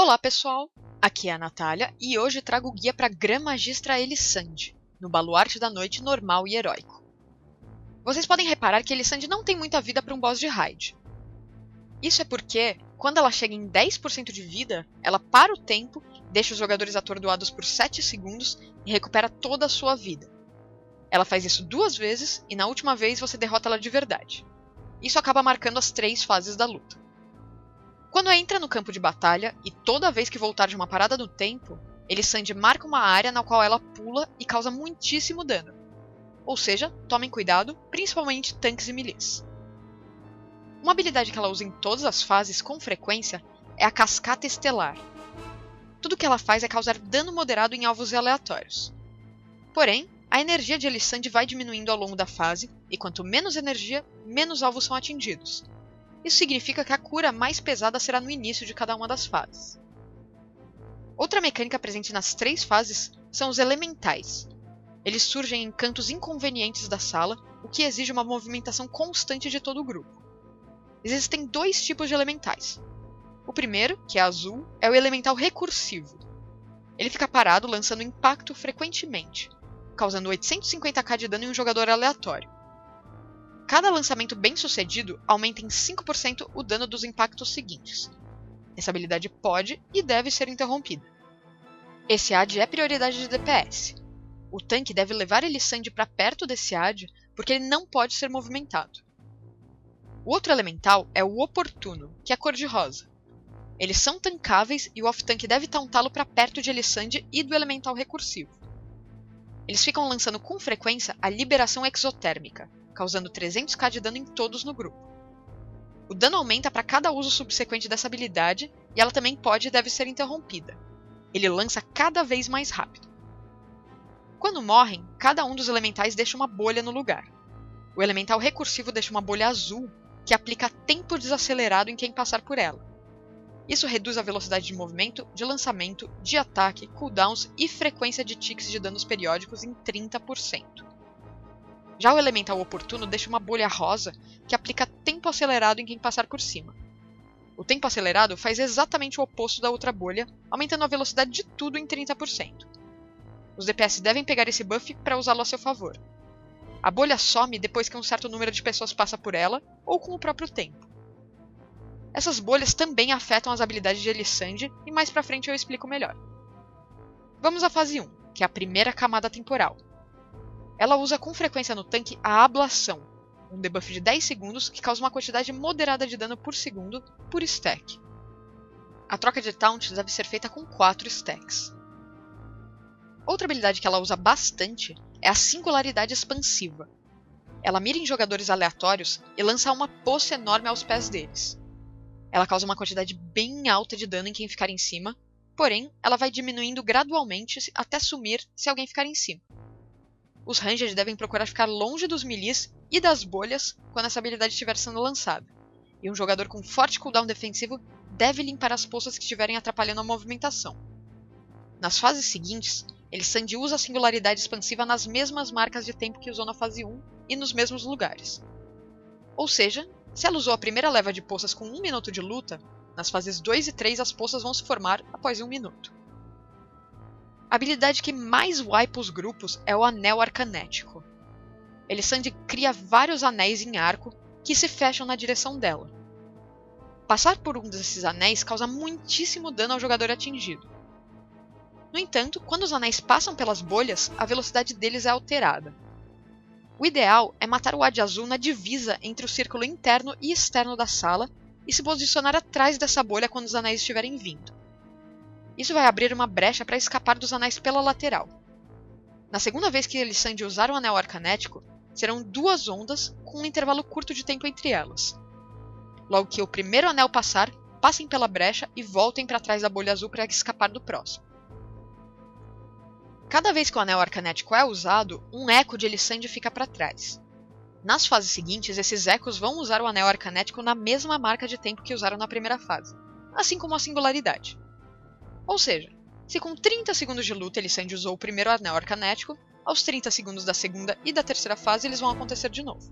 Olá pessoal, aqui é a Natália e hoje trago o guia para Grã-Magistra Elisande, no Baluarte da Noite normal e heróico. Vocês podem reparar que Elisande não tem muita vida para um boss de raid. Isso é porque, quando ela chega em 10% de vida, ela para o tempo, deixa os jogadores atordoados por 7 segundos e recupera toda a sua vida. Ela faz isso 2 vezes e na última vez você derrota ela de verdade. Isso acaba marcando as 3 fases da luta. Quando entra no campo de batalha, e toda vez que voltar de uma parada no tempo, Elisande marca uma área na qual ela pula e causa muitíssimo dano. Ou seja, tomem cuidado, principalmente tanques e melees. Uma habilidade que ela usa em todas as fases com frequência é a Cascata Estelar. Tudo que ela faz é causar dano moderado em alvos aleatórios. Porém, a energia de Elisande vai diminuindo ao longo da fase, e quanto menos energia, menos alvos são atingidos. Isso significa que a cura mais pesada será no início de cada uma das fases. Outra mecânica presente nas 3 fases são os elementais. Eles surgem em cantos inconvenientes da sala, o que exige uma movimentação constante de todo o grupo. Existem 2 tipos de elementais. O primeiro, que é azul, é o elemental recursivo. Ele fica parado lançando impacto frequentemente, causando 850k de dano em um jogador aleatório. Cada lançamento bem sucedido aumenta em 5% o dano dos impactos seguintes. Essa habilidade pode e deve ser interrompida. Esse AD é prioridade de DPS. O tanque deve levar Elisande para perto desse AD porque ele não pode ser movimentado. O outro elemental é o oportuno, que é cor de rosa. Eles são tancáveis e o off-tank deve tauntá-lo para perto de Elisande e do elemental recursivo. Eles ficam lançando com frequência a liberação exotérmica, causando 300k de dano em todos no grupo. O dano aumenta para cada uso subsequente dessa habilidade e ela também pode e deve ser interrompida. Ele lança cada vez mais rápido. Quando morrem, cada um dos elementais deixa uma bolha no lugar. O elemental recursivo deixa uma bolha azul que aplica tempo desacelerado em quem passar por ela. Isso reduz a velocidade de movimento, de lançamento, de ataque, cooldowns e frequência de ticks de danos periódicos em 30%. Já o elemental oportuno deixa uma bolha rosa que aplica tempo acelerado em quem passar por cima. O tempo acelerado faz exatamente o oposto da outra bolha, aumentando a velocidade de tudo em 30%. Os DPS devem pegar esse buff para usá-lo a seu favor. A bolha some depois que um certo número de pessoas passa por ela, ou com o próprio tempo. Essas bolhas também afetam as habilidades de Elisande, e mais pra frente eu explico melhor. Vamos à fase 1, que é a primeira camada temporal. Ela usa com frequência no tanque a ablação, um debuff de 10 segundos que causa uma quantidade moderada de dano por segundo por stack. A troca de taunt deve ser feita com 4 stacks. Outra habilidade que ela usa bastante é a singularidade expansiva. Ela mira em jogadores aleatórios e lança uma poça enorme aos pés deles. Ela causa uma quantidade bem alta de dano em quem ficar em cima, porém ela vai diminuindo gradualmente até sumir se alguém ficar em cima. Os ranged devem procurar ficar longe dos melees e das bolhas quando essa habilidade estiver sendo lançada, e um jogador com forte cooldown defensivo deve limpar as poças que estiverem atrapalhando a movimentação. Nas fases seguintes, Elisande usa a singularidade expansiva nas mesmas marcas de tempo que usou na fase 1 e nos mesmos lugares. Ou seja, se ela usou a primeira leva de poças com 1 minuto de luta, nas fases 2 e 3 as poças vão se formar após 1 minuto. A habilidade que mais wipa os grupos é o Anel Arcanético. Elisande cria vários anéis em arco que se fecham na direção dela. Passar por um desses anéis causa muitíssimo dano ao jogador atingido. No entanto, quando os anéis passam pelas bolhas, a velocidade deles é alterada. O ideal é matar o AD azul na divisa entre o círculo interno e externo da sala e se posicionar atrás dessa bolha quando os anéis estiverem vindo. Isso vai abrir uma brecha para escapar dos anéis pela lateral. Na segunda vez que Elisande usar o Anel Arcanético, serão 2 ondas com um intervalo curto de tempo entre elas. Logo que o primeiro anel passar, passem pela brecha e voltem para trás da bolha azul para escapar do próximo. Cada vez que o Anel Arcanético é usado, um eco de Elisande fica para trás. Nas fases seguintes, esses ecos vão usar o Anel Arcanético na mesma marca de tempo que usaram na primeira fase, assim como a singularidade. Ou seja, se com 30 segundos de luta Elisande usou o primeiro Anel Arcanético, aos 30 segundos da segunda e da terceira fase eles vão acontecer de novo.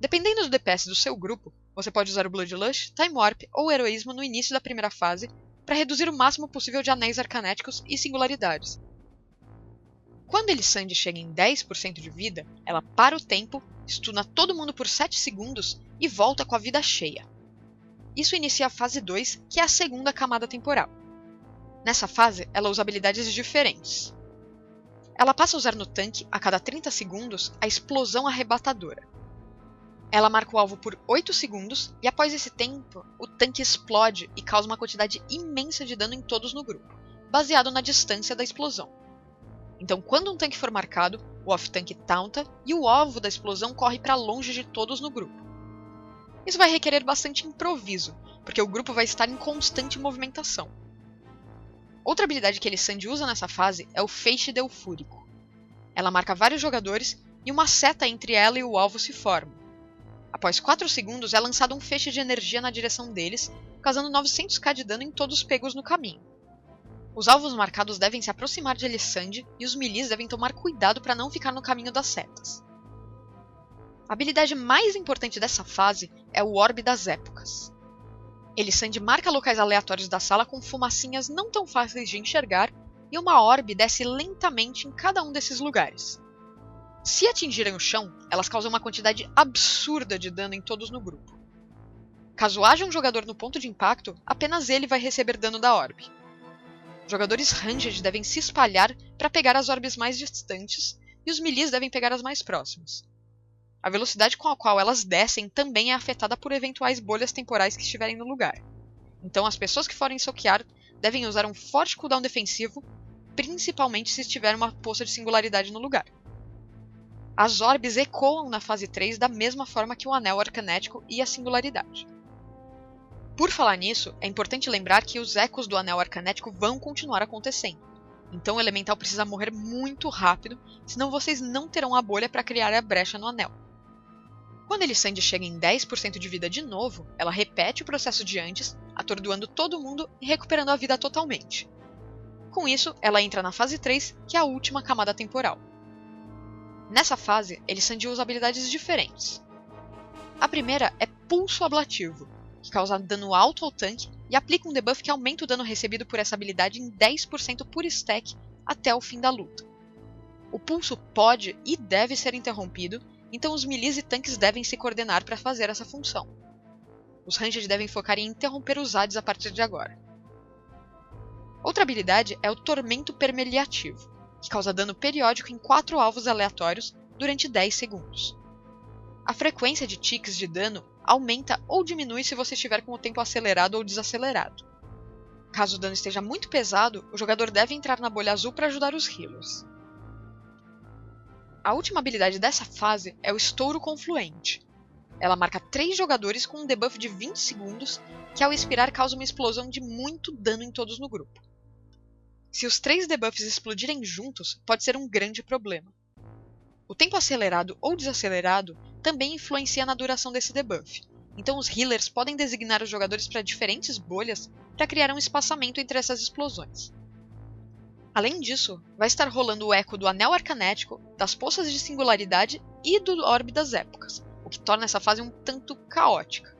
Dependendo do DPS do seu grupo, você pode usar o Bloodlush, Time Warp ou Heroísmo no início da primeira fase, para reduzir o máximo possível de anéis arcanéticos e singularidades. Quando Elisande chega em 10% de vida, ela para o tempo, stuna todo mundo por 7 segundos e volta com a vida cheia. Isso inicia a fase 2, que é a segunda camada temporal. Nessa fase, ela usa habilidades diferentes. Ela passa a usar no tanque, a cada 30 segundos, a explosão arrebatadora. Ela marca o alvo por 8 segundos e após esse tempo, o tanque explode e causa uma quantidade imensa de dano em todos no grupo, baseado na distância da explosão. Então, quando um tanque for marcado, o off-tank taunta e o alvo da explosão corre para longe de todos no grupo. Isso vai requerer bastante improviso, porque o grupo vai estar em constante movimentação. Outra habilidade que Elisande usa nessa fase é o Feixe Delfúrico. Ela marca vários jogadores e uma seta entre ela e o alvo se forma. Após 4 segundos é lançado um feixe de energia na direção deles, causando 900k de dano em todos pegos no caminho. Os alvos marcados devem se aproximar de Elisande e os melees devem tomar cuidado para não ficar no caminho das setas. A habilidade mais importante dessa fase é o Orbe das Épocas. Elisande marca locais aleatórios da sala com fumacinhas não tão fáceis de enxergar e uma orbe desce lentamente em cada um desses lugares. Se atingirem o chão, elas causam uma quantidade absurda de dano em todos no grupo. Caso haja um jogador no ponto de impacto, apenas ele vai receber dano da orbe. Jogadores ranged devem se espalhar para pegar as orbes mais distantes e os melees devem pegar as mais próximas. A velocidade com a qual elas descem também é afetada por eventuais bolhas temporais que estiverem no lugar. Então as pessoas que forem soquear devem usar um forte cooldown defensivo, principalmente se estiver uma poça de singularidade no lugar. As orbes ecoam na fase 3 da mesma forma que o anel arcanético e a singularidade. Por falar nisso, é importante lembrar que os ecos do anel arcanético vão continuar acontecendo. Então o elemental precisa morrer muito rápido, senão vocês não terão a bolha para criar a brecha no anel. Quando Elisande chega em 10% de vida de novo, ela repete o processo de antes, atordoando todo mundo e recuperando a vida totalmente. Com isso, ela entra na fase 3, que é a última camada temporal. Nessa fase, Elisande usa habilidades diferentes. A primeira é Pulso Ablativo, que causa dano alto ao tanque e aplica um debuff que aumenta o dano recebido por essa habilidade em 10% por stack até o fim da luta. O pulso pode e deve ser interrompido, então os melees e tanques devem se coordenar para fazer essa função. Os ranged devem focar em interromper os ADs a partir de agora. Outra habilidade é o Tormento Permeliativo, que causa dano periódico em 4 alvos aleatórios durante 10 segundos. A frequência de ticks de dano aumenta ou diminui se você estiver com o tempo acelerado ou desacelerado. Caso o dano esteja muito pesado, o jogador deve entrar na bolha azul para ajudar os healers. A última habilidade dessa fase é o Estouro Confluente. Ela marca 3 jogadores com um debuff de 20 segundos, que ao expirar causa uma explosão de muito dano em todos no grupo. Se os 3 debuffs explodirem juntos, pode ser um grande problema. O tempo acelerado ou desacelerado também influencia na duração desse debuff, então os healers podem designar os jogadores para diferentes bolhas para criar um espaçamento entre essas explosões. Além disso, vai estar rolando o eco do Anel Arcanético, das Poças de Singularidade e do Orbe das Épocas, o que torna essa fase um tanto caótica.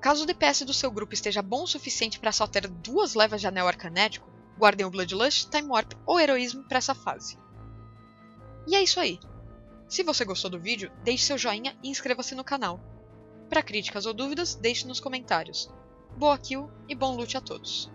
Caso o DPS do seu grupo esteja bom o suficiente para só ter 2 levas de Anel Arcanético, guardem o Bloodlust, Time Warp ou Heroísmo para essa fase. E é isso aí. Se você gostou do vídeo, deixe seu joinha e inscreva-se no canal. Para críticas ou dúvidas, deixe nos comentários. Boa kill e bom loot a todos!